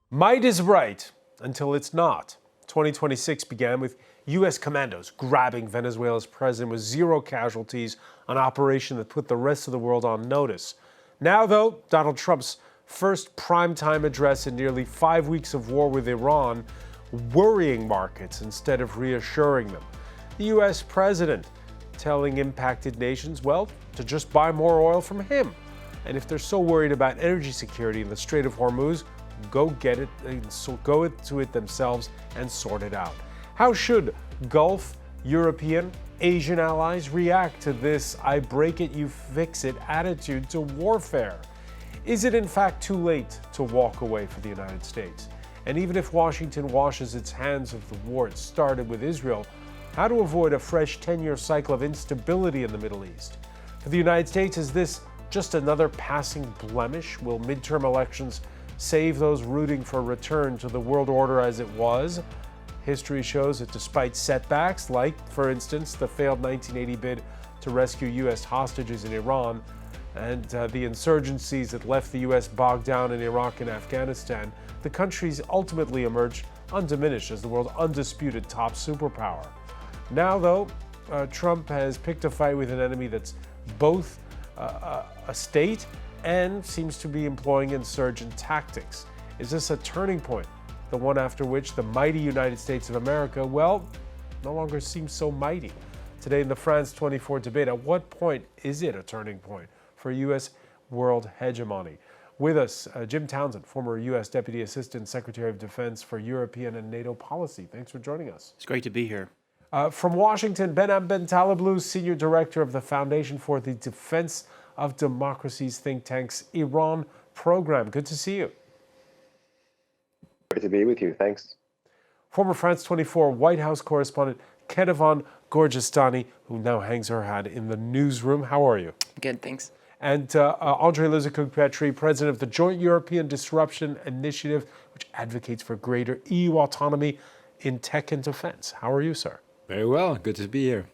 Might is right until it's not. 2026 began with U.S. commandos grabbing Venezuela's president with zero casualties, an operation that put the rest of the world on notice. Now, though, Donald Trump's first primetime address in nearly 5 weeks of war with Iran, worrying markets instead of reassuring them. The U.S. president telling impacted nations, well, to just buy more oil from him. And if they're so worried about energy security in the Strait of Hormuz, go get it, go to it themselves and sort it out. How should Gulf, European, Asian allies react to this I break it, you fix it attitude to warfare? Is it in fact too late to walk away for the United States? And even if Washington washes its hands of the war it started with Israel, how to avoid a fresh 10-year cycle of instability in the Middle East? For the United States, is this just another passing blemish? Will midterm elections save those rooting for a return to the world order as it was? History shows that despite setbacks, like, for instance, the failed 1980 bid to rescue U.S. hostages in Iran and the insurgencies that left the U.S. bogged down in Iraq and Afghanistan, the countries ultimately emerged undiminished as the world's undisputed top superpower. Now, though, Trump has picked a fight with an enemy that's both a state and seems to be employing insurgent tactics. Is this a turning point? The one after which the mighty United States of America, well, no longer seems so mighty. Today in the France 24 debate, at what point is it a turning point for U.S. world hegemony? With us, Jim Townsend, former U.S. Deputy Assistant Secretary of Defense for European and NATO Policy. Thanks for joining us. It's great to be here. From Washington, Behnam Bentaleblu, Senior Director of the Foundation for the Defense of Democracy's think tank's Iran program. Good to see you. Great to be with you. Thanks. Former France 24 White House correspondent Ketevan Gorgestani, who now hangs her hat in the newsroom. How are you? Good, thanks. And Andrei Lizakuk-Petri, president of the Joint European Disruption Initiative, which advocates for greater EU autonomy in tech and defense. How are you, sir? Very well. Good to be here.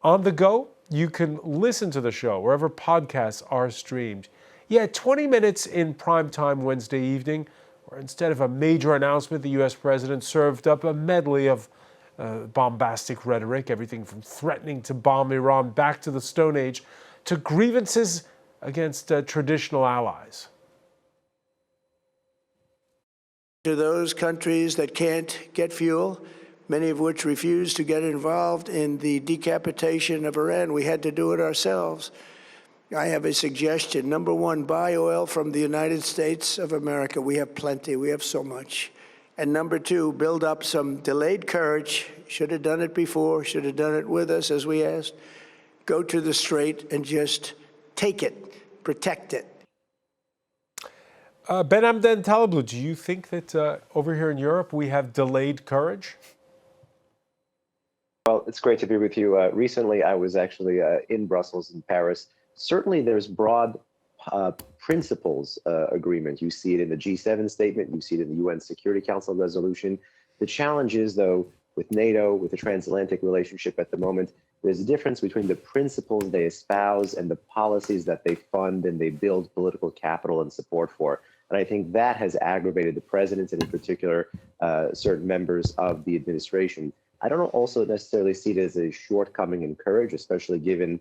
On the go, you can listen to the show wherever podcasts are streamed. Yeah, 20 minutes in prime time Wednesday evening, where instead of a major announcement, the U.S. president served up a medley of bombastic rhetoric, everything from threatening to bomb Iran back to the Stone Age to grievances against traditional allies. To those countries that can't get fuel, many of which refused to get involved in the decapitation of Iran. We had to do it ourselves. I have a suggestion. Number one, buy oil from the United States of America. We have plenty. We have so much. And number two, build up some delayed courage. Should have done it before. Should have done it with us, as we asked. Go to the Strait and just take it. Protect it. Behnam Bentaleblu, do you think that over here in Europe we have delayed courage? Well, it's great to be with you. Recently, I was actually in Brussels and Paris. Certainly, there's broad principles agreement. You see it in the G7 statement. You see it in the UN Security Council resolution. The challenge is, though, with NATO, with the transatlantic relationship at the moment, there's a difference between the principles they espouse and the policies that they fund and they build political capital and support for. And I think that has aggravated the president and in particular certain members of the administration. I don't also necessarily see it as a shortcoming in courage, especially given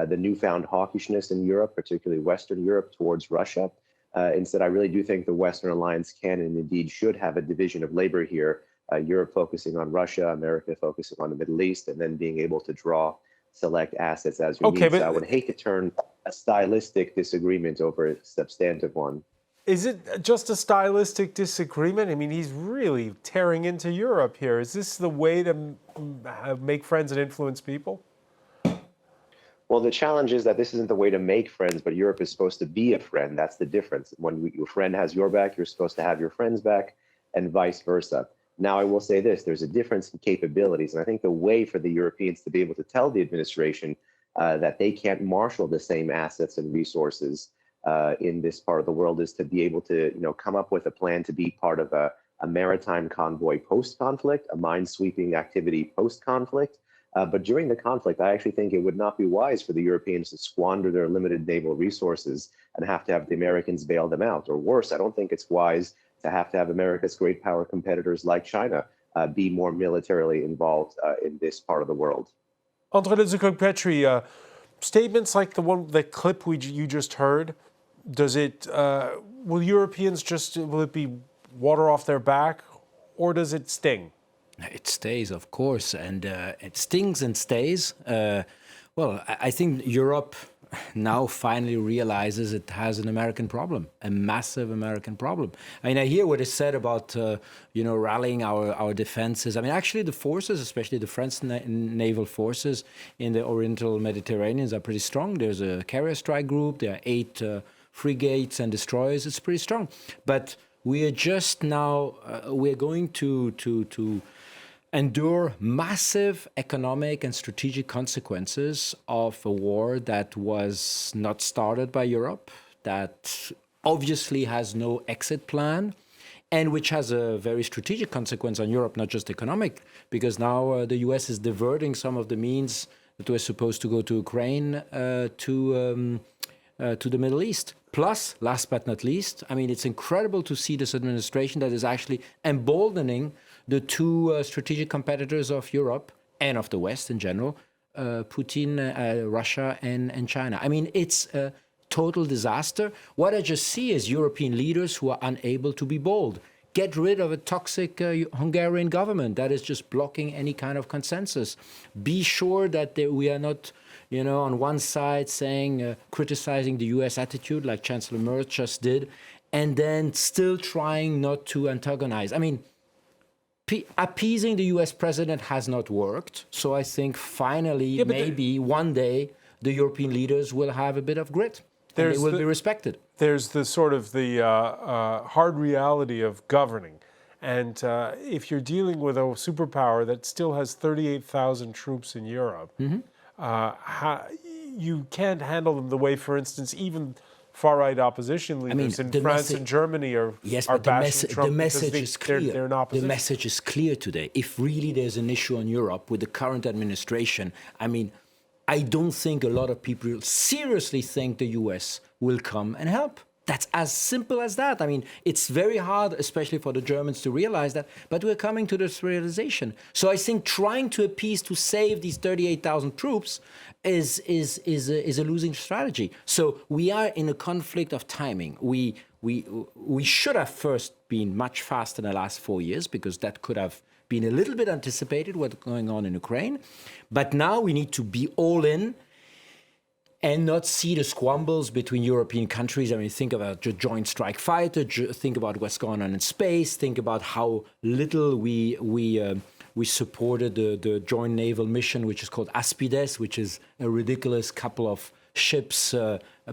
the newfound hawkishness in Europe, particularly Western Europe towards Russia. Instead, I really do think the Western alliance can and indeed should have a division of labor here, Europe focusing on Russia, America focusing on the Middle East, and then being able to draw select assets as you need. So I would hate to turn a stylistic disagreement over a substantive one. Is it just a stylistic disagreement? I mean, he's really tearing into Europe here. Is this the way to make friends and influence people? Well, the challenge is that this isn't the way to make friends, but Europe is supposed to be a friend. That's the difference. When your friend has your back, you're supposed to have your friend's back, and vice versa. Now, I will say this, there's a difference in capabilities. And I think the way for the Europeans to be able to tell the administration that they can't marshal the same assets and resources in this part of the world is to be able to, come up with a plan to be part of a maritime convoy post-conflict, a minesweeping activity post-conflict. But during the conflict, I actually think it would not be wise for the Europeans to squander their limited naval resources and have to have the Americans bail them out. Or worse, I don't think it's wise to have America's great power competitors like China be more militarily involved in this part of the world. Andre Petri, statements like the clip you just heard, will Europeans will it be water off their back, or does it sting? It stays, of course, and it stings and stays. Well, I think Europe now finally realizes it has an American problem, a massive American problem. I mean, I hear what is said about, rallying our defenses. I mean, actually, the forces, especially the French naval forces in the Oriental Mediterranean, are pretty strong. There's a carrier strike group. There are 8 frigates and destroyers. It's pretty strong. But we are just now, we're going to endure massive economic and strategic consequences of a war that was not started by Europe, that obviously has no exit plan, and which has a very strategic consequence on Europe, not just economic, because now the US is diverting some of the means that were supposed to go to Ukraine to the Middle East. Plus, last but not least, I mean, it's incredible to see this administration that is actually emboldening the 2 strategic competitors of Europe and of the West in general, Putin, Russia, and China. I mean, it's a total disaster. What I just see is European leaders who are unable to be bold. Get rid of a toxic Hungarian government that is just blocking any kind of consensus. Be sure that we are not, on one side saying, criticizing the US attitude like Chancellor Merz just did, and then still trying not to antagonize. I mean, appeasing the US president has not worked. So I think finally, maybe one day, the European leaders will have a bit of grit. And they will be respected. There's the sort of the hard reality of governing. And if you're dealing with a superpower that still has 38,000 troops in Europe, you can't handle them the way, for instance, even far-right opposition leaders in France and Germany are bashing Trump. The message is clear. They're in opposition. The message is clear today. If really there's an issue in Europe with the current administration, I mean, I don't think a lot of people seriously think the US will come and help. That's as simple as that. I mean, it's very hard, especially for the Germans, to realize that, but we're coming to this realization. So I think trying to appease to save these 38,000 troops is a losing strategy. So we are in a conflict of timing. We should have first been much faster in the last 4 years, because that could have been a little bit anticipated what's going on in Ukraine. But now we need to be all in and not see the squabbles between European countries. I mean, think about the joint strike fighter, think about what's going on in space, think about how little we supported the joint naval mission, which is called Aspides, which is a ridiculous couple of ships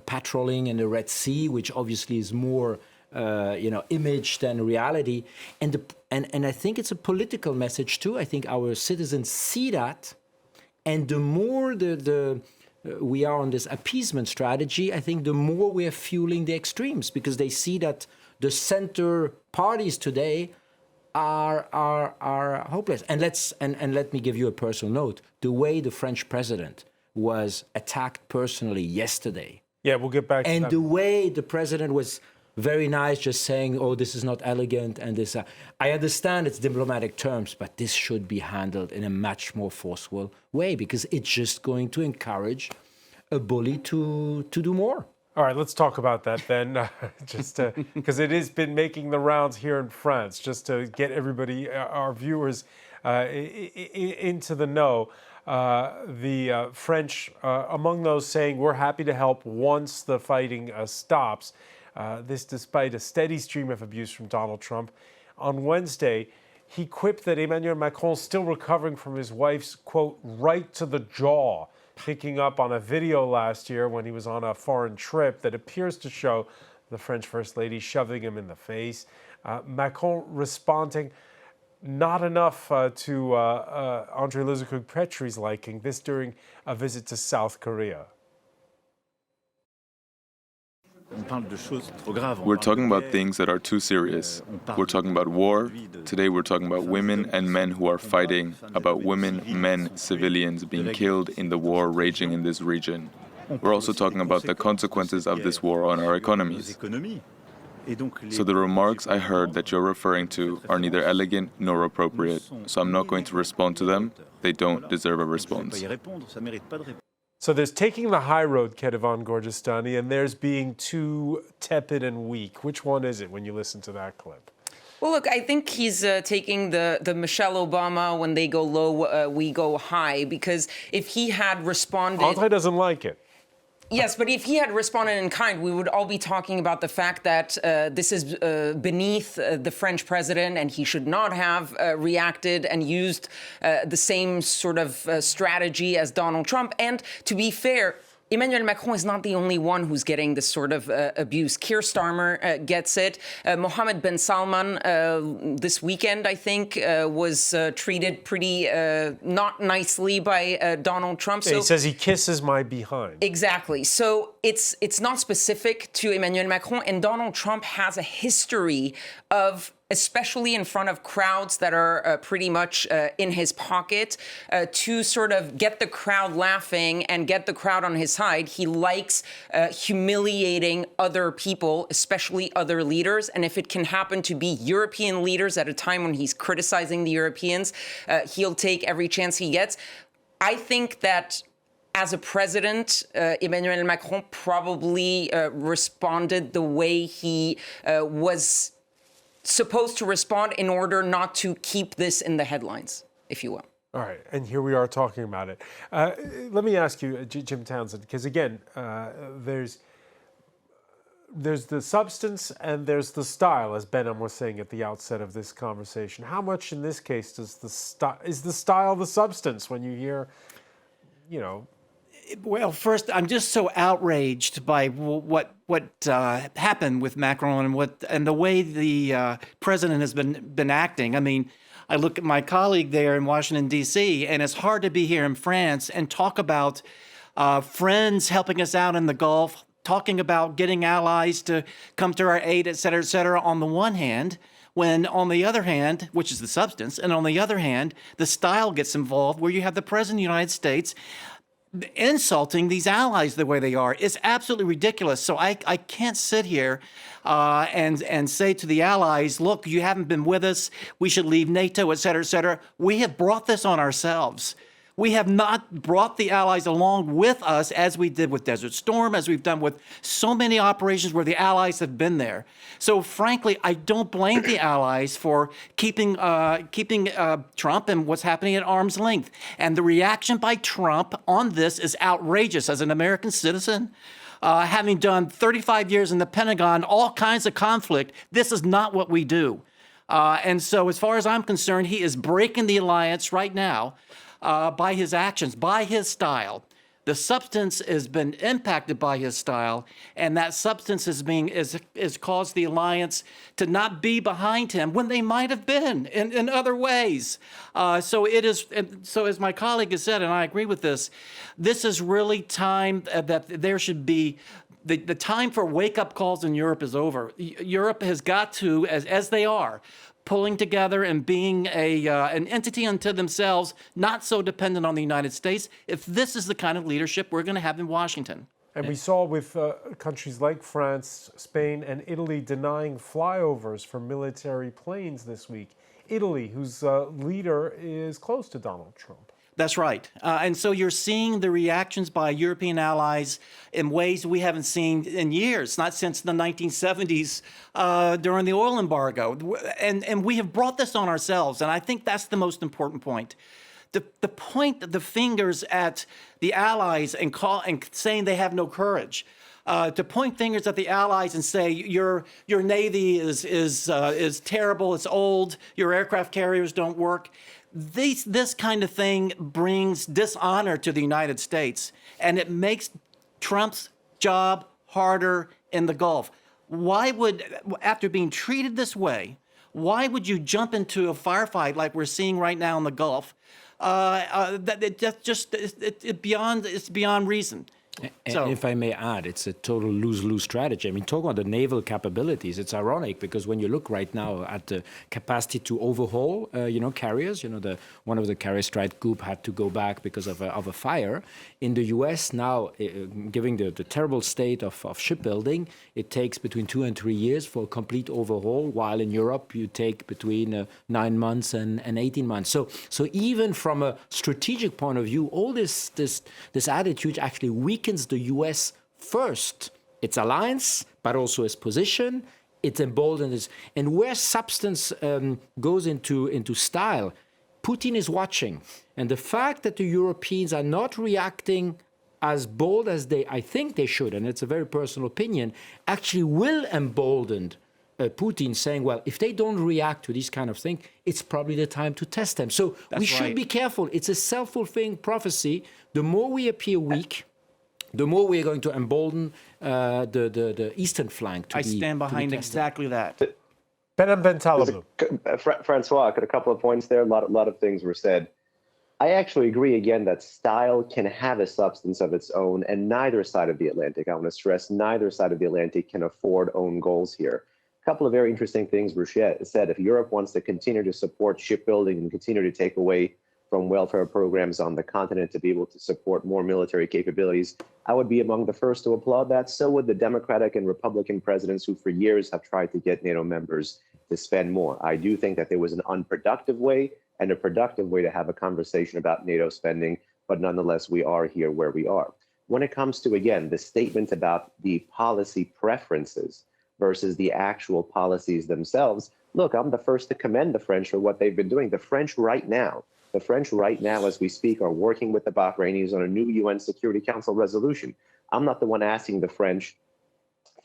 patrolling in the Red Sea, which obviously is more image than reality. And I think it's a political message too. I think our citizens see that, and the more we are on this appeasement strategy, I think the more we are fueling the extremes, because they see that the center parties today are hopeless. And let me give you a personal note: the way the French president was attacked personally yesterday. Yeah, we'll get back to that. And the way the president was very nice, just saying, "Oh, this is not elegant," and this. I understand it's diplomatic terms, but this should be handled in a much more forceful way, because it's just going to encourage a bully to do more. All right, let's talk about that then, just because it has been making the rounds here in France, just to get everybody, our viewers, into the know. The French, among those saying, "We're happy to help once the fighting stops." This despite a steady stream of abuse from Donald Trump. On Wednesday, he quipped that Emmanuel Macron is still recovering from his wife's, quote, right to the jaw, picking up on a video last year when he was on a foreign trip that appears to show the French First Lady shoving him in the face. Macron responding not enough to Andre Petri's liking, this during a visit to South Korea. We're talking about things that are too serious. We're talking about war. Today we're talking about women and men who are fighting, about women, men, civilians being killed in the war raging in this region. We're also talking about the consequences of this war on our economies. So the remarks I heard that you're referring to are neither elegant nor appropriate, so I'm not going to respond to them. They don't deserve a response. So there's taking the high road, Kedevan Gorgistani, and there's being too tepid and weak. Which one is it when you listen to that clip? Well, look, I think he's taking the Michelle Obama, when they go low, we go high, because if he had responded... Andre doesn't like it. Yes, but if he had responded in kind, we would all be talking about the fact that this is beneath the French president, and he should not have reacted and used the same sort of strategy as Donald Trump. And to be fair, Emmanuel Macron is not the only one who's getting this sort of abuse. Keir Starmer gets it. Mohammed bin Salman this weekend, I think, was treated pretty not nicely by Donald Trump. Yeah, so, he says he kisses my behind. Exactly. So it's not specific to Emmanuel Macron, and Donald Trump has a history of, especially in front of crowds that are pretty much in his pocket, to sort of get the crowd laughing and get the crowd on his side. He likes humiliating other people, especially other leaders. And if it can happen to be European leaders at a time when he's criticizing the Europeans, he'll take every chance he gets. I think that as a president, Emmanuel Macron probably responded the way he was supposed to respond in order not to keep this in the headlines, if you will. All right, and here we are talking about it. Let me ask you, Jim Townsend, because again, there's the substance and there's the style, as Benham was saying at the outset of this conversation. How much in this case is the style the substance when you hear, you know? Well, first, I'm just so outraged by what happened with Macron and the way the president has been acting. I mean, I look at my colleague there in Washington, D.C., and it's hard to be here in France and talk about friends helping us out in the Gulf, talking about getting allies to come to our aid, et cetera, on the one hand, when on the other hand, which is the substance, and on the other hand, the style gets involved where you have the president of the United States insulting these allies the way they are. Is absolutely ridiculous. So I can't sit here and say to the allies, look, you haven't been with us, we should leave NATO, et cetera, et cetera. We have brought this on ourselves. We have not brought the allies along with us as we did with Desert Storm, as we've done with so many operations where the allies have been there. So frankly, I don't blame the allies for keeping Trump and what's happening at arm's length. And the reaction by Trump on this is outrageous. As an American citizen, having done 35 years in the Pentagon, all kinds of conflict, this is not what we do. And so as far as I'm concerned, he is breaking the alliance right now. By his actions, by his style. The substance has been impacted by his style, and that substance is caused the alliance to not be behind him when they might have been in other ways. So as my colleague has said, and I agree with this is really time that there should be the time for wake-up calls in Europe is over. Europe has got to, as they are, pulling together and being an entity unto themselves, not so dependent on the United States, if this is the kind of leadership we're going to have in Washington. And we saw with countries like France, Spain, and Italy denying flyovers for military planes this week. Italy, whose leader is close to Donald Trump. That's right. And so you're seeing the reactions by European allies in ways we haven't seen in years, not since the 1970s during the oil embargo. And we have brought this on ourselves. And I think that's the most important point. The point, the fingers at the allies and saying they have no courage. To point fingers at the allies and say your navy is terrible, it's old, your aircraft carriers don't work. This kind of thing brings dishonor to the United States, and it makes Trump's job harder in the Gulf. Why would, after being treated this way, why would you jump into a firefight like we're seeing right now in the Gulf? It's beyond reason. And if I may add, it's a total lose-lose strategy. I mean, talking about the naval capabilities, it's ironic because when you look right now at the capacity to overhaul, carriers, one of the carrier strike group had to go back because of a fire. In the U.S. now, given the terrible state of shipbuilding, it takes between 2 and 3 years for a complete overhaul, while in Europe you take between 9 months and 18 months. So even from a strategic point of view, all this attitude actually weakens the U.S. first, its alliance, but also its position. It emboldens, and where substance goes into style, Putin is watching, and the fact that the Europeans are not reacting as bold as I think they should, and it's a very personal opinion, actually will embolden Putin, saying, well, if they don't react to this kind of thing, it's probably the time to test them. So we should be careful. It's a self-fulfilling prophecy. The more we appear weak, the more we are going to embolden the eastern flank to I stand behind exactly that. Benem Bentaleb. Francois, a couple of points there. A lot of things were said. I actually agree again that style can have a substance of its own, and neither side of the Atlantic, I want to stress, neither side of the Atlantic can afford own goals here. A couple of very interesting things were said. If Europe wants to continue to support shipbuilding and continue to take away from welfare programs on the continent to be able to support more military capabilities, I would be among the first to applaud that. So would the Democratic and Republican presidents who for years have tried to get NATO members to spend more. I do think that there was an unproductive way and a productive way to have a conversation about NATO spending, but nonetheless, we are here where we are. When it comes to, again, the statement about the policy preferences versus the actual policies themselves, look, I'm the first to commend the French for what they've been doing. The French right now, as we speak, are working with the Bahrainis on a new UN Security Council resolution. I'm not the one asking the French,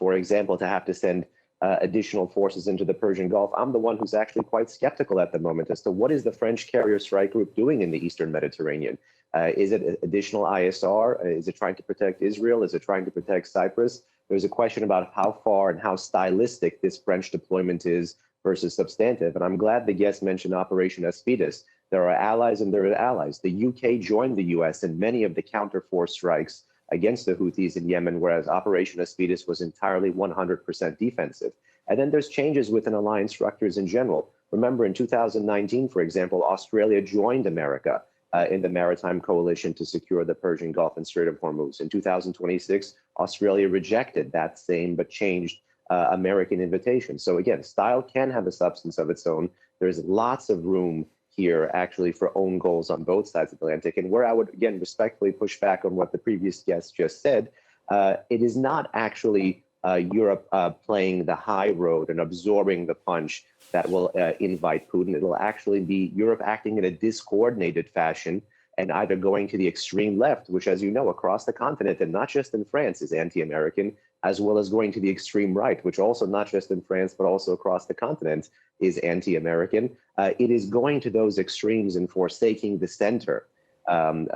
for example, to have to send additional forces into the Persian Gulf. I'm the one who's actually quite skeptical at the moment as to what is the French carrier strike group doing in the Eastern Mediterranean. Is it additional ISR? Is it trying to protect Israel? Is it trying to protect Cyprus? There's a question about how far and how stylistic this French deployment is versus substantive. And I'm glad the guest mentioned Operation Aspidus. There are allies and there are allies. The UK joined the US in many of the counterforce strikes against the Houthis in Yemen, whereas Operation Aspidus was entirely 100% defensive. And then there's changes within alliance structures in general. Remember, in 2019, for example, Australia joined America in the maritime coalition to secure the Persian Gulf and Strait of Hormuz. In 2026, Australia rejected that same but changed American invitation. So again, style can have a substance of its own. There's lots of room here actually for own goals on both sides of the Atlantic. And where I would, again, respectfully push back on what the previous guest just said, it is not actually Europe playing the high road and absorbing the punch that will invite Putin. It will actually be Europe acting in a discoordinated fashion and either going to the extreme left, which, as you know, across the continent and not just in France is anti-American, as well as going to the extreme right, which also not just in France, but also across the continent is anti-American. It is going to those extremes and forsaking the center,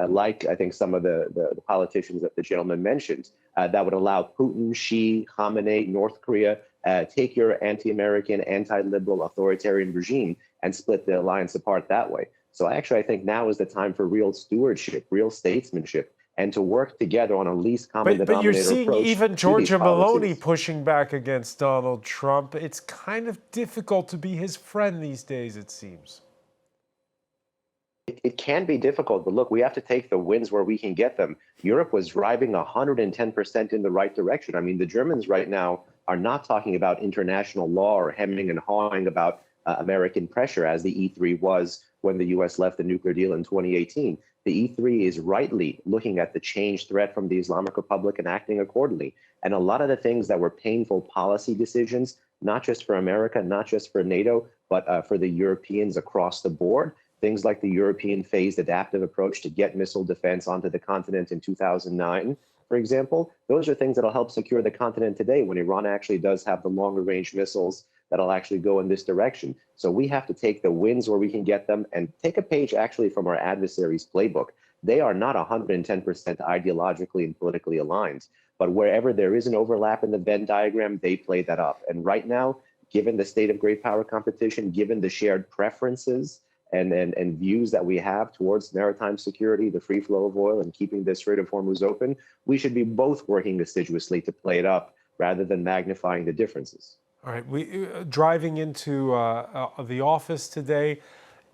like I think some of the politicians that the gentleman mentioned, that would allow Putin, Xi, Khamenei, North Korea, take your anti-American, anti-liberal authoritarian regime and split the alliance apart that way. So I think now is the time for real stewardship, real statesmanship, and to work together on a least common denominator approach. But you're seeing even Giorgia Meloni policies. pushing back against Donald Trump. It's kind of difficult to be his friend these days, it seems. It can be difficult, but look, we have to take the wins where we can get them. Europe was driving 110% in the right direction. I mean, the Germans right now are not talking about international law or hemming and hawing about American pressure, as the E3 was when the U.S. left the nuclear deal in 2018. The E3 is rightly looking at the change threat from the Islamic Republic and acting accordingly. And a lot of the things that were painful policy decisions, not just for America, not just for NATO, but for the Europeans across the board, things like the European phased adaptive approach to get missile defense onto the continent in 2009, for example, those are things that'll help secure the continent today when Iran actually does have the longer range missiles that'll actually go in this direction. So we have to take the wins where we can get them and take a page actually from our adversaries' playbook. They are not 110% ideologically and politically aligned, but wherever there is an overlap in the Venn diagram, they play that up. And right now, given the state of great power competition, given the shared preferences and views that we have towards maritime security, the free flow of oil, and keeping the Strait of Hormuz open, we should be both working assiduously to play it up rather than magnifying the differences. All right, we driving into the office today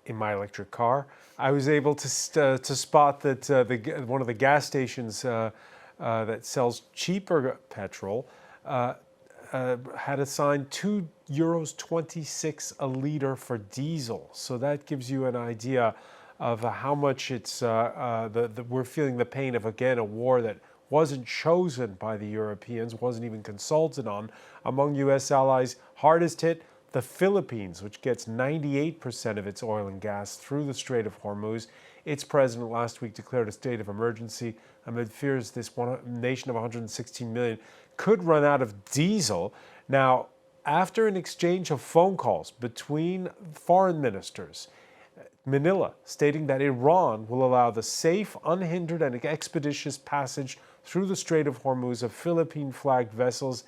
in my electric car, I was able to spot that one of the gas stations that sells cheaper petrol had assigned €2.26 a liter for diesel. So that gives you an idea of how much it's we're feeling the pain of, again, a war that wasn't chosen by the Europeans, wasn't even consulted on. Among U.S. allies, hardest hit, the Philippines, which gets 98% of its oil and gas through the Strait of Hormuz. Its president last week declared a state of emergency amid fears this nation of 116 million could run out of diesel. Now, after an exchange of phone calls between foreign ministers, Manila stating that Iran will allow the safe, unhindered, and expeditious passage through the Strait of Hormuz of Philippine-flagged vessels,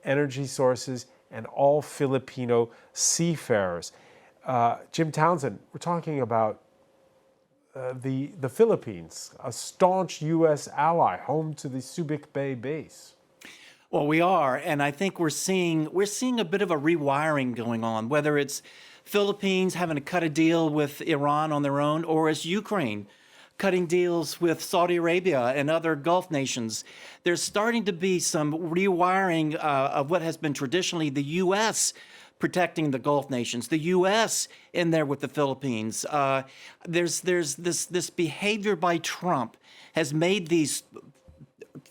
energy sources, and all Filipino seafarers. Jim Townsend, we're talking about the Philippines, a staunch U.S. ally, home to the Subic Bay base. Well, we are, and I think we're seeing a bit of a rewiring going on, whether it's Philippines having to cut a deal with Iran on their own, or it's Ukraine cutting deals with Saudi Arabia and other Gulf nations. There's starting to be some rewiring of what has been traditionally the U.S. protecting the Gulf nations, the U.S. in there with the Philippines. There's this behavior by Trump has made these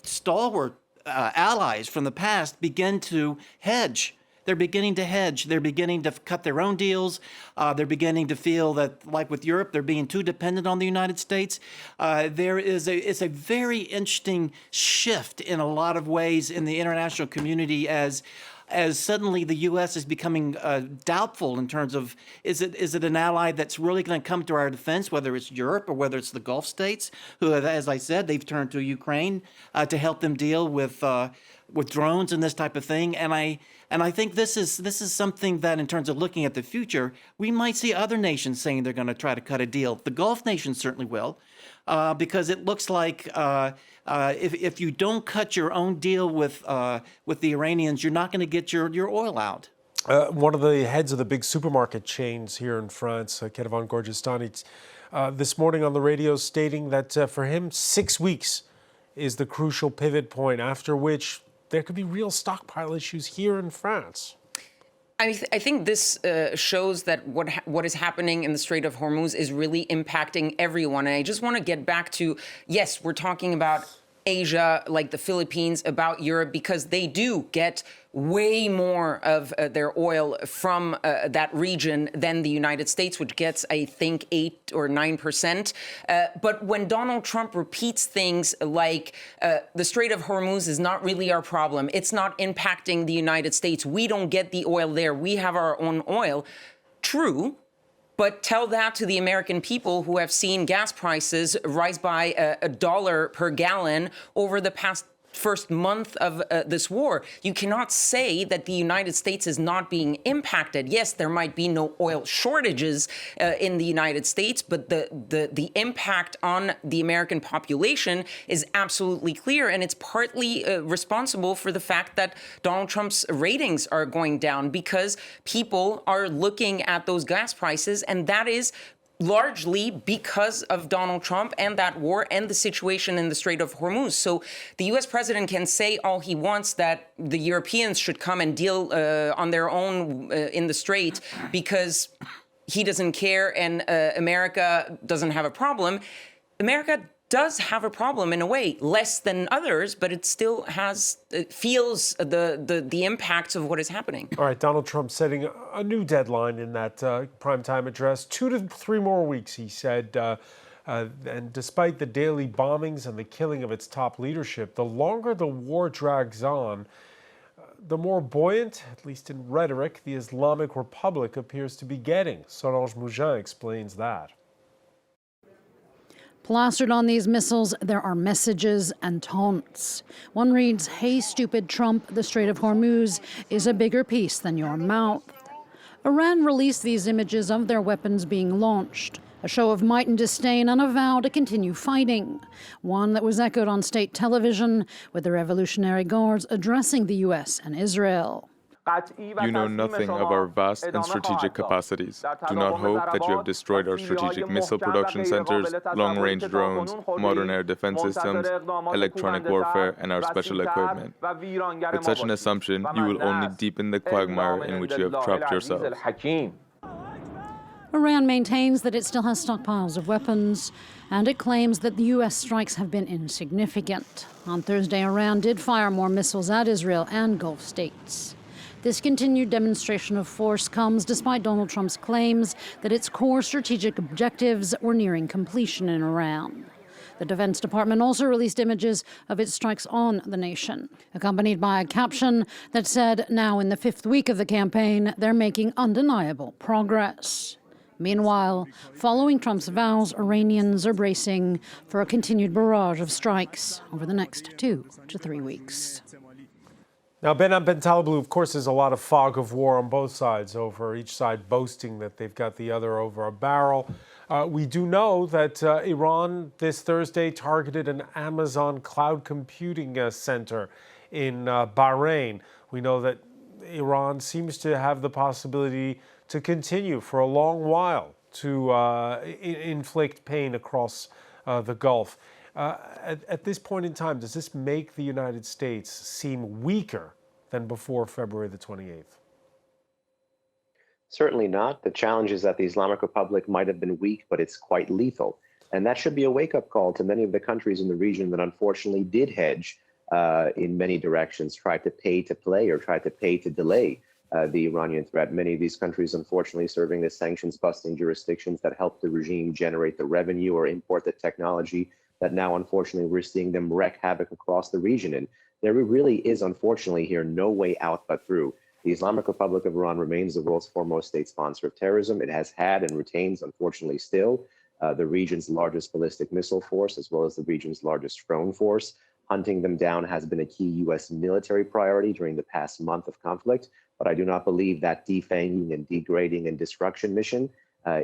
stalwart allies from the past begin to hedge. They're beginning to hedge. They're beginning to cut their own deals. They're beginning to feel that, like with Europe, they're being too dependent on the United States. It's a very interesting shift in a lot of ways in the international community as suddenly the U.S. is becoming doubtful in terms of is it an ally that's really going to come to our defense, whether it's Europe or whether it's the Gulf states, who, as I said, they've turned to Ukraine to help them deal with drones and this type of thing. And I think this is something that, in terms of looking at the future, we might see other nations saying they're going to try to cut a deal. The Gulf nations certainly will, because it looks like if you don't cut your own deal with the Iranians, you're not going to get your oil out. One of the heads of the big supermarket chains here in France, Kedevan Gorgistani, this morning on the radio stating that for him, 6 weeks is the crucial pivot point, after which there could be real stockpile issues here in France. I think this shows that what is happening in the Strait of Hormuz is really impacting everyone. And I just want to get back to, yes, we're talking about Asia, like the Philippines, about Europe, because they do get way more of their oil from that region than the United States, which gets, I think, 8 or 9%. But when Donald Trump repeats things like the Strait of Hormuz is not really our problem, it's not impacting the United States, we don't get the oil there, we have our own oil. True. But tell that to the American people who have seen gas prices rise by $1 per gallon over the past first month of this war. You cannot say that the United States is not being impacted. Yes, there might be no oil shortages in the United States, but the impact on the American population is absolutely clear, and it's partly responsible for the fact that Donald Trump's ratings are going down, because people are looking at those gas prices, and that is largely because of Donald Trump and that war and the situation in the Strait of Hormuz. So the U.S. president can say all he wants that the Europeans should come and deal on their own in the Strait because he doesn't care and America doesn't have a problem. America does have a problem in a way, less than others, but it still feels the impacts of what is happening. All right, Donald Trump setting a new deadline in that primetime address, 2 to 3 more weeks, he said. And despite the daily bombings and the killing of its top leadership, the longer the war drags on, the more buoyant, at least in rhetoric, the Islamic Republic appears to be getting. Solange Mougin explains that. Plastered on these missiles, there are messages and taunts. One reads, "Hey, stupid Trump, the Strait of Hormuz is a bigger piece than your mouth." Iran released these images of their weapons being launched, a show of might and disdain and a vow to continue fighting, one that was echoed on state television with the Revolutionary Guards addressing the U.S. and Israel. You know nothing of our vast and strategic capacities. Do not hope that you have destroyed our strategic missile production centers, long-range drones, modern air defense systems, electronic warfare, and our special equipment. With such an assumption, you will only deepen the quagmire in which you have trapped yourselves. Iran maintains that it still has stockpiles of weapons, and it claims that the U.S. strikes have been insignificant. On Thursday, Iran did fire more missiles at Israel and Gulf states. This continued demonstration of force comes despite Donald Trump's claims that its core strategic objectives were nearing completion in Iran. The Defense Department also released images of its strikes on the nation, accompanied by a caption that said, now in the fifth week of the campaign, they're making undeniable progress. Meanwhile, following Trump's vows, Iranians are bracing for a continued barrage of strikes over the next 2 to 3 weeks. Now, Behnam Bentaleblu, of course, there's a lot of fog of war on both sides, over each side boasting that they've got the other over a barrel. We do know that Iran this Thursday targeted an Amazon cloud computing center in Bahrain. We know that Iran seems to have the possibility to continue for a long while to inflict pain across the Gulf. At this point in time, does this make the United States seem weaker than before February the 28th? Certainly not. The challenge is that the Islamic Republic might have been weak, but it's quite lethal. And that should be a wake-up call to many of the countries in the region that unfortunately did hedge in many directions, tried to pay to play or tried to pay to delay the Iranian threat. Many of these countries, unfortunately, serving as sanctions-busting jurisdictions that helped the regime generate the revenue or import the technology that now, unfortunately, we're seeing them wreak havoc across the region. And there really is, unfortunately, here no way out but through. The Islamic Republic of Iran remains the world's foremost state sponsor of terrorism. It has had and retains, unfortunately, still the region's largest ballistic missile force, as well as the region's largest drone force. Hunting them down has been a key U.S. military priority during the past month of conflict. But I do not believe that defanging and degrading and destruction mission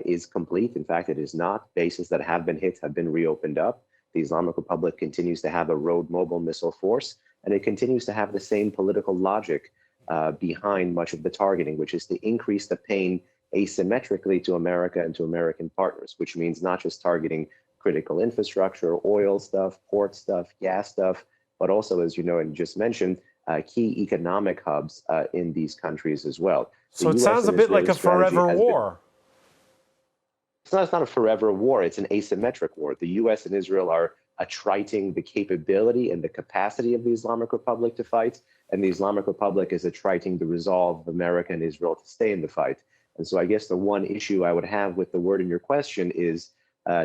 is complete. In fact, it is not. Bases that have been hit have been reopened up. The Islamic Republic continues to have a road mobile missile force, and it continues to have the same political logic behind much of the targeting, which is to increase the pain asymmetrically to America and to American partners, which means not just targeting critical infrastructure, oil stuff, port stuff, gas stuff, but also, as you know and just mentioned, key economic hubs in these countries as well. So it sounds a bit like a forever war. It's not a forever war. It's an asymmetric war. The U.S. and Israel are attriting the capability and the capacity of the Islamic Republic to fight, and the Islamic Republic is attriting the resolve of America and Israel to stay in the fight. And so I guess the one issue I would have with the word in your question is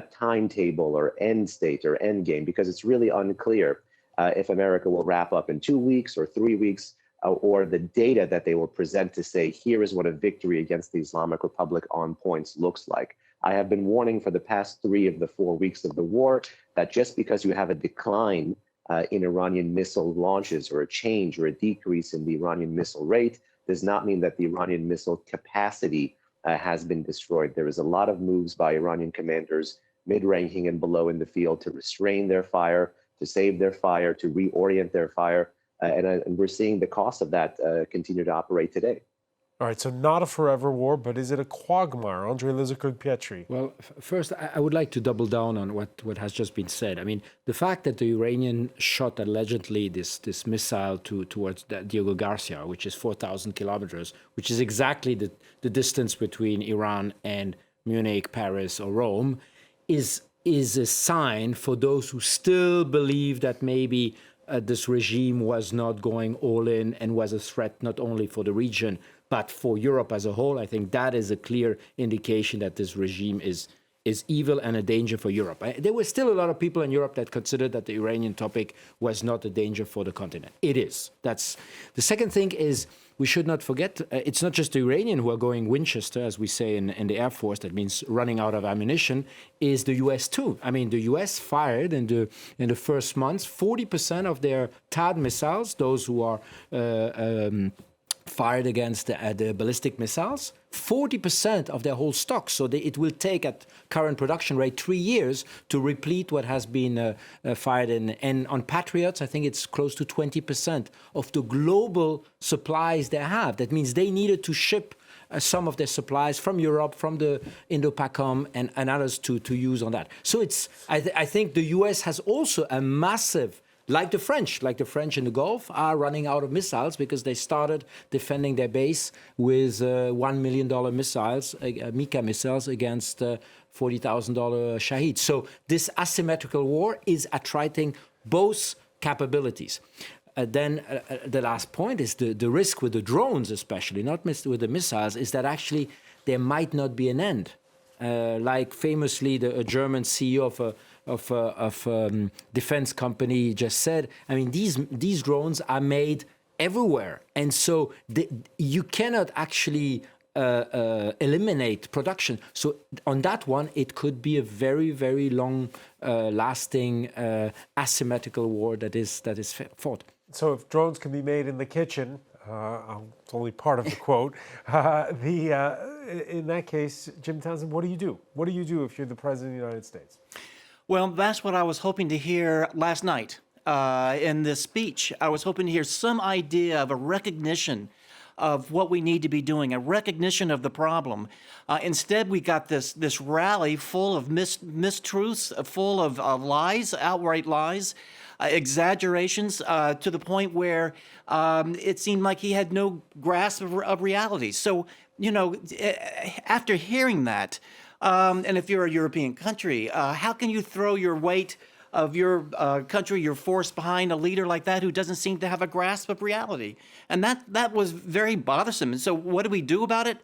timetable or end state or end game, because it's really unclear if America will wrap up in 2 weeks or 3 weeks, or the data that they will present to say, here is what a victory against the Islamic Republic on points looks like. I have been warning for the past 3 of the 4 weeks of the war that just because you have a decline in Iranian missile launches or a change or a decrease in the Iranian missile rate does not mean that the Iranian missile capacity has been destroyed. There is a lot of moves by Iranian commanders, mid-ranking and below in the field, to restrain their fire, to save their fire, to reorient their fire. And we're seeing the cost of that continue to operate today. All right, so not a forever war, but is it a quagmire? Andre Lizakog-Pietri. Well, first, I would like to double down on what has just been said. I mean, the fact that the Iranian shot allegedly this missile towards Diego Garcia, which is 4,000 kilometers, which is exactly the distance between Iran and Munich, Paris, or Rome, is a sign for those who still believe that maybe this regime was not going all in and was a threat not only for the region, but for Europe as a whole. I think that is a clear indication that this regime is evil and a danger for Europe. There were still a lot of people in Europe that considered that the Iranian topic was not a danger for the continent. It is. That's the second thing is we should not forget, it's not just the Iranian who are going Winchester, as we say in the Air Force, that means running out of ammunition, is the US too. I mean, the US fired in the first months 40% of their THAAD missiles, those who are fired against the ballistic missiles, 40% of their whole stock. So it will take, at current production rate, 3 years to replete what has been fired in. And on Patriots, I think it's close to 20% of the global supplies they have. That means they needed to ship some of their supplies from Europe, from the Indo-PACOM and others to use on that. So I think the US has also a massive, like the French in the Gulf are running out of missiles because they started defending their base with $1 million missiles, Mika missiles, against $40,000 Shahed. So this asymmetrical war is attriting both capabilities. Then the last point is the risk with the drones, especially, not with the missiles, is that actually there might not be an end. Like famously, a German CEO of defense company just said, I mean, these drones are made everywhere. And so you cannot actually eliminate production. So on that one, it could be a very, very long lasting asymmetrical war that is fought. So if drones can be made in the kitchen, it's only part of the quote, in that case, Jim Townsend, what do you do? What do you do if you're the President of the United States? Well, that's what I was hoping to hear last night in this speech. I was hoping to hear some idea of a recognition of what we need to be doing, a recognition of the problem. Instead, we got this rally full of mistruths, full of lies, outright lies, exaggerations, to the point where it seemed like he had no grasp of reality. So, after hearing that, and if you're a European country, how can you throw your weight of your country, your force behind a leader like that who doesn't seem to have a grasp of reality? And that was very bothersome. And so what do we do about it?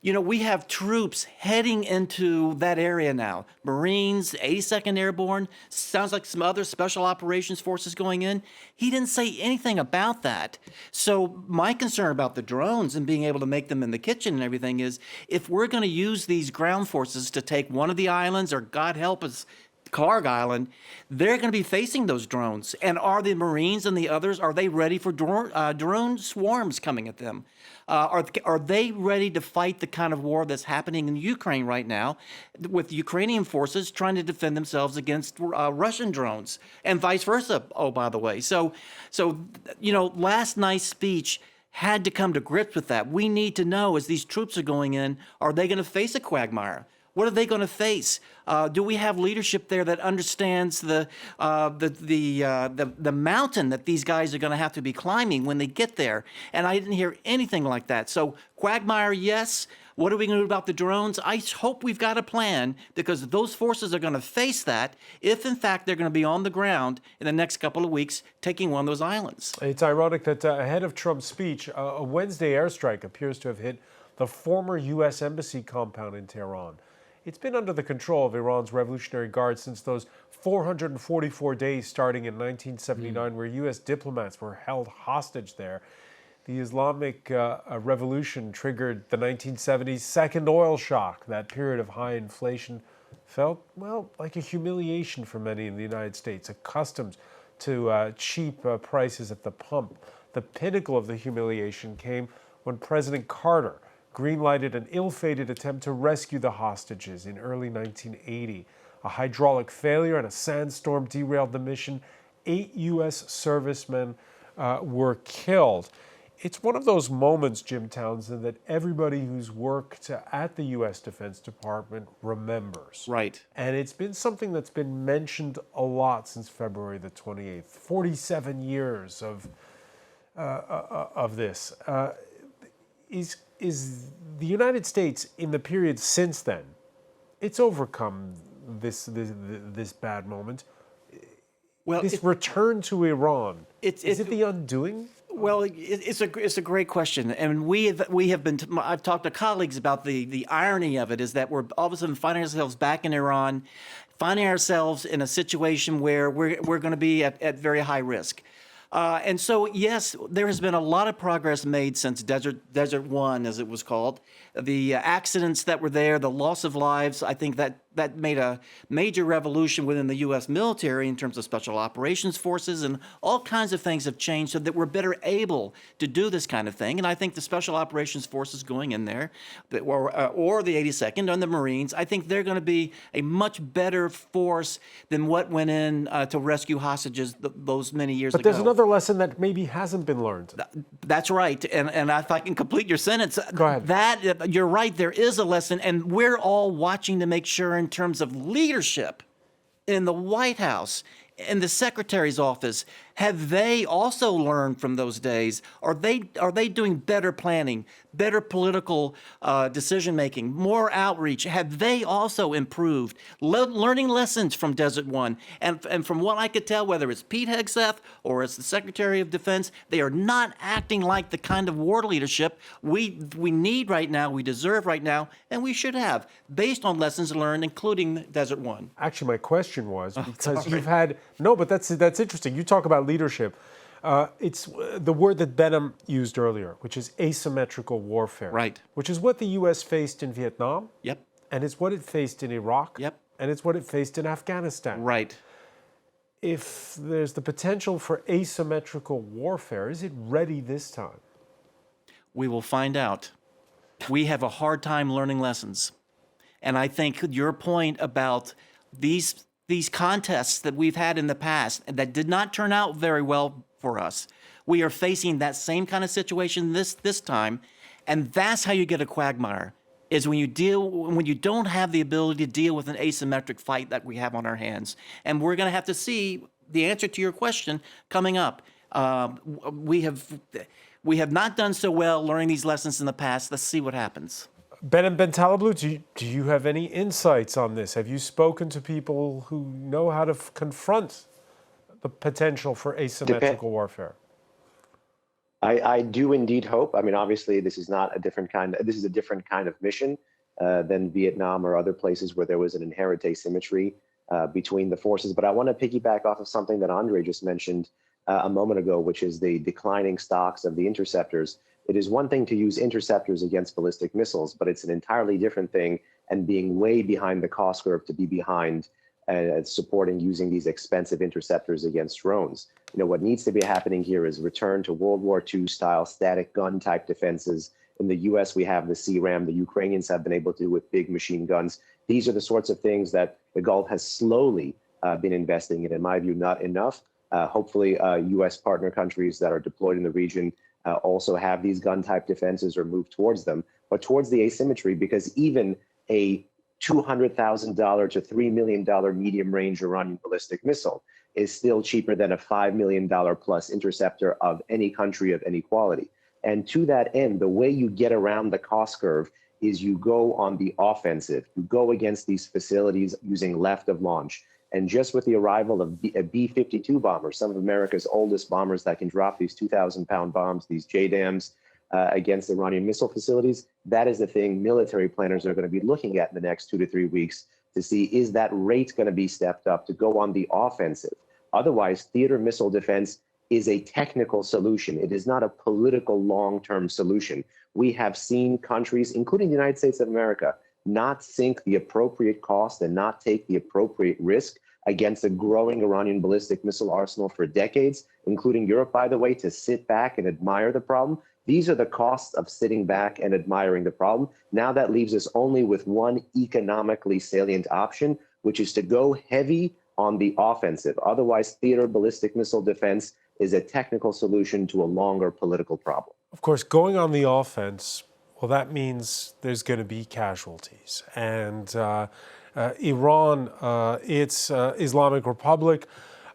We have troops heading into that area now. Marines, 82nd Airborne, sounds like some other special operations forces going in. He didn't say anything about that. So my concern about the drones and being able to make them in the kitchen and everything is, if we're going to use these ground forces to take one of the islands, or God help us, Clark Island, they're going to be facing those drones. And are the Marines and the others, are they ready for drone swarms coming at them? Are they ready to fight the kind of war that's happening in Ukraine right now, with Ukrainian forces trying to defend themselves against Russian drones, and vice versa, oh, by the way. So last night's speech had to come to grips with that. We need to know, as these troops are going in, are they going to face a quagmire? What are they going to face? Do we have leadership there that understands the mountain that these guys are going to have to be climbing when they get there? And I didn't hear anything like that. So quagmire, yes. What are we going to do about the drones? I hope we've got a plan, because those forces are going to face that if, in fact, they're going to be on the ground in the next couple of weeks taking one of those islands. It's ironic that ahead of Trump's speech, a Wednesday airstrike appears to have hit the former U.S. Embassy compound in Tehran. It's been under the control of Iran's Revolutionary Guard since those 444 days starting in 1979, where U.S. diplomats were held hostage there. The Islamic Revolution triggered the 1970s second oil shock. That period of high inflation felt, well, like a humiliation for many in the United States, accustomed to cheap prices at the pump. The pinnacle of the humiliation came when President Carter greenlighted an ill-fated attempt to rescue the hostages in early 1980. A hydraulic failure and a sandstorm derailed the mission. 8 U.S. servicemen were killed. It's one of those moments, Jim Townsend, that everybody who's worked at the U.S. Defense Department remembers. Right. And it's been something that's been mentioned a lot since February the 28th. 47 years of this. Is the United States, in the period since then, it's overcome this bad moment. Well, this return to Iran, is it the undoing? Well, it's a great question, and we have been. I've talked to colleagues about the irony of it, is that we're all of a sudden finding ourselves back in Iran, finding ourselves in a situation where we're going to be at very high risk. And so, yes, there has been a lot of progress made since Desert One, as it was called. The accidents that were there, the loss of lives, I think that that made a major revolution within the U.S. military in terms of special operations forces, and all kinds of things have changed so that we're better able to do this kind of thing. And I think the special operations forces going in there, or the 82nd and the Marines, I think they're going to be a much better force than what went in to rescue hostages those many years ago. But there's another lesson that maybe hasn't been learned. That's right. And if I can complete your sentence, go ahead. You're right, there is a lesson, and we're all watching to make sure in terms of leadership in the White House, in the Secretary's office, have they also learned from those days? Are they doing better planning, better political decision-making, more outreach? Have they also improved, learning lessons from Desert One? And from what I could tell, whether it's Pete Hegseth or it's the Secretary of Defense, they are not acting like the kind of war leadership we need right now, we deserve right now, and we should have, based on lessons learned, including Desert One. Actually, my question was, because you've had... No, but that's interesting. You talk about leadership. It's the word that Benham used earlier, which is asymmetrical warfare. Right. Which is what the U.S. faced in Vietnam. Yep. And it's what it faced in Iraq. Yep. And it's what it faced in Afghanistan. Right. If there's the potential for asymmetrical warfare, is it ready this time? We will find out. We have a hard time learning lessons. And I think your point about these contests that we've had in the past that did not turn out very well for us, we are facing that same kind of situation this time, and that's how you get a quagmire, is when you don't have the ability to deal with an asymmetric fight that we have on our hands. And we're going to have to see the answer to your question coming up. We have not done so well learning these lessons in the past. Let's see what happens. Behnam Bentaleblu, do you have any insights on this? Have you spoken to people who know how to confront the potential for asymmetrical warfare? I do indeed hope. I mean, obviously, this is a different kind of mission than Vietnam or other places where there was an inherent asymmetry between the forces. But I want to piggyback off of something that Andre just mentioned a moment ago, which is the declining stocks of the interceptors. It is one thing to use interceptors against ballistic missiles, but it's an entirely different thing, and being way behind the cost curve to be behind supporting using these expensive interceptors against drones. You know, what needs to be happening here is return to World War II style static gun type defenses. In the US, we have the CRAM. The Ukrainians have been able to do with big machine guns. These are the sorts of things that the Gulf has slowly been investing in my view, not enough. Hopefully, US partner countries that are deployed in the region also have these gun type defenses or move towards them, but towards the asymmetry, because even a $200,000 to $3 million medium range Iranian ballistic missile is still cheaper than a $5 million plus interceptor of any country of any quality. And to that end, the way you get around the cost curve is you go on the offensive. You go against these facilities using left of launch. And just with the arrival of a B-52 bomber, some of America's oldest bombers that can drop these 2,000-pound bombs, these JDAMs, against Iranian missile facilities, that is the thing military planners are going to be looking at in the next 2 to 3 weeks to see, is that rate going to be stepped up to go on the offensive? Otherwise, theater missile defense is a technical solution. It is not a political long-term solution. We have seen countries, including the United States of America, not sink the appropriate cost and not take the appropriate risk against a growing Iranian ballistic missile arsenal for decades, including Europe, by the way, to sit back and admire the problem. These are the costs of sitting back and admiring the problem. Now that leaves us only with one economically salient option, which is to go heavy on the offensive. Otherwise, theater ballistic missile defense is a technical solution to a longer political problem. Of course, going on the offense, well, that means there's going to be casualties. And Iran, its Islamic Republic,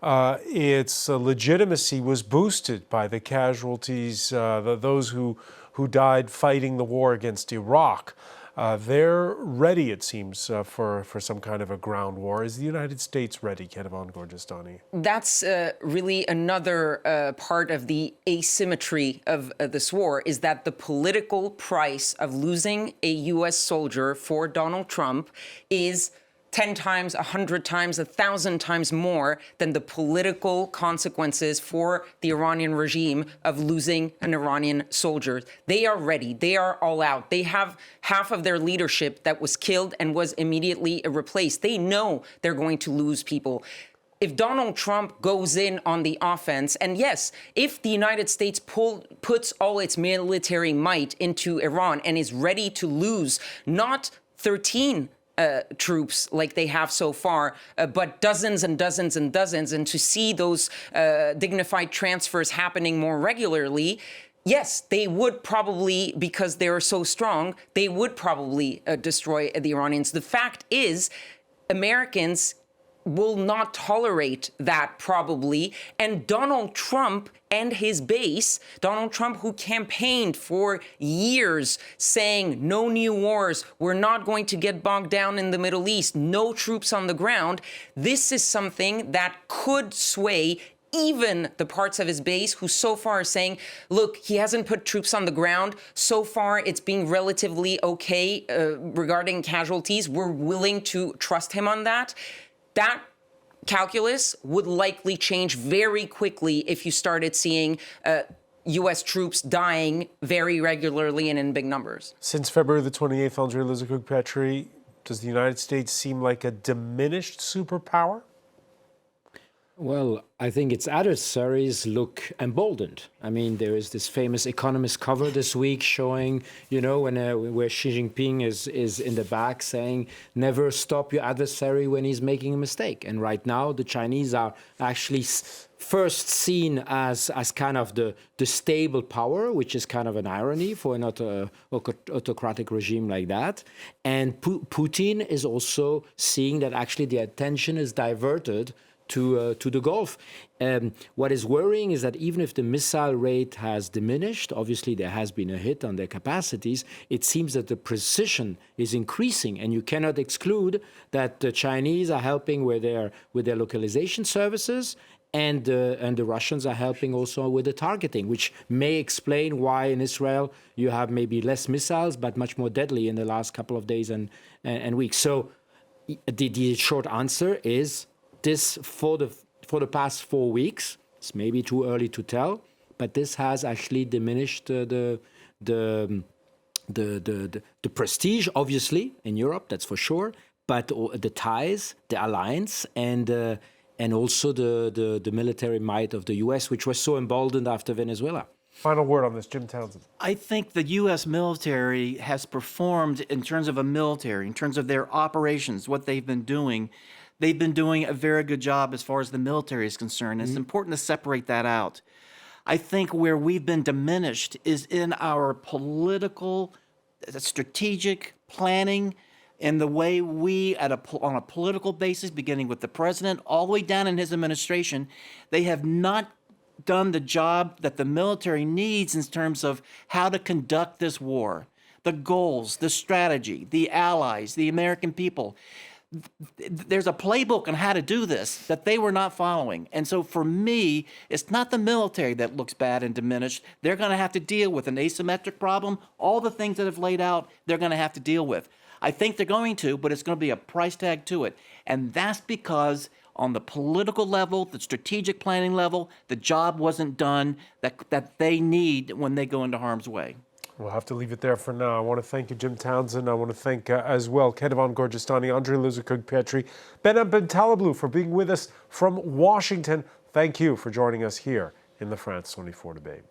its legitimacy was boosted by the casualties, those who died fighting the war against Iraq. They're ready, it seems, for some kind of a ground war. Is the United States ready, Ketevan Gorjestani? That's really another part of the asymmetry of this war, is that the political price of losing a U.S. soldier for Donald Trump is 10 times, 100 times, 1,000 times more than the political consequences for the Iranian regime of losing an Iranian soldier. They are ready. They are all out. They have half of their leadership that was killed and was immediately replaced. They know they're going to lose people. If Donald Trump goes in on the offense, and yes, if the United States puts all its military might into Iran and is ready to lose not 13 troops like they have so far, but dozens and dozens and dozens, and to see those dignified transfers happening more regularly, yes, they would probably, because they're so strong, they would probably destroy the Iranians. The fact is, Americans will not tolerate that probably. And Donald Trump and his base, Donald Trump, who campaigned for years saying no new wars, we're not going to get bogged down in the Middle East, no troops on the ground, this is something that could sway even the parts of his base who so far are saying, look, he hasn't put troops on the ground. So far, it's being relatively okay regarding casualties. We're willing to trust him on that. That calculus would likely change very quickly if you started seeing U.S. troops dying very regularly and in big numbers. Since February the 28th, Andrei Luzakuk-Petri, does the United States seem like a diminished superpower? Well, I think its adversaries look emboldened. I mean, there is this famous Economist cover this week showing, you know, where Xi Jinping is in the back saying, never stop your adversary when he's making a mistake. And right now, the Chinese are actually first seen as kind of the stable power, which is kind of an irony for an autocratic regime like that. And Putin is also seeing that actually the attention is diverted to the Gulf. What is worrying is that even if the missile rate has diminished, obviously there has been a hit on their capacities, it seems that the precision is increasing, and you cannot exclude that the Chinese are helping with their localization services, and the Russians are helping also with the targeting, which may explain why in Israel you have maybe less missiles, but much more deadly in the last couple of days and weeks. So the short answer is, this for the past 4 weeks, it's maybe too early to tell, but this has actually diminished the prestige, obviously, in Europe, that's for sure, but the ties, the alliance, and also the military might of the U.S., which was so emboldened after Venezuela. Final word on this, Jim Townsend. I think the U.S. military has performed in terms of in terms of their operations, what they've been doing. They've been doing a very good job as far as the military is concerned. It's important to separate that out. I think where we've been diminished is in our political, strategic planning, and the way we, on a political basis, beginning with the president, all the way down in his administration, they have not done the job that the military needs in terms of how to conduct this war, the goals, the strategy, the allies, the American people. There's a playbook on how to do this that they were not following. And so for me, it's not the military that looks bad and diminished. They're going to have to deal with an asymmetric problem. All the things that have laid out, they're going to have to deal with. I think they're going to, but it's going to be a price tag to it. And that's because on the political level, the strategic planning level, the job wasn't done that they need when they go into harm's way. We'll have to leave it there for now. I want to thank you, Jim Townsend. I want to thank as well Kedevan Gorgistani, Andrei Luzakuk-Petri, Behnam Bentaleblu for being with us from Washington. Thank you for joining us here in the France 24 debate.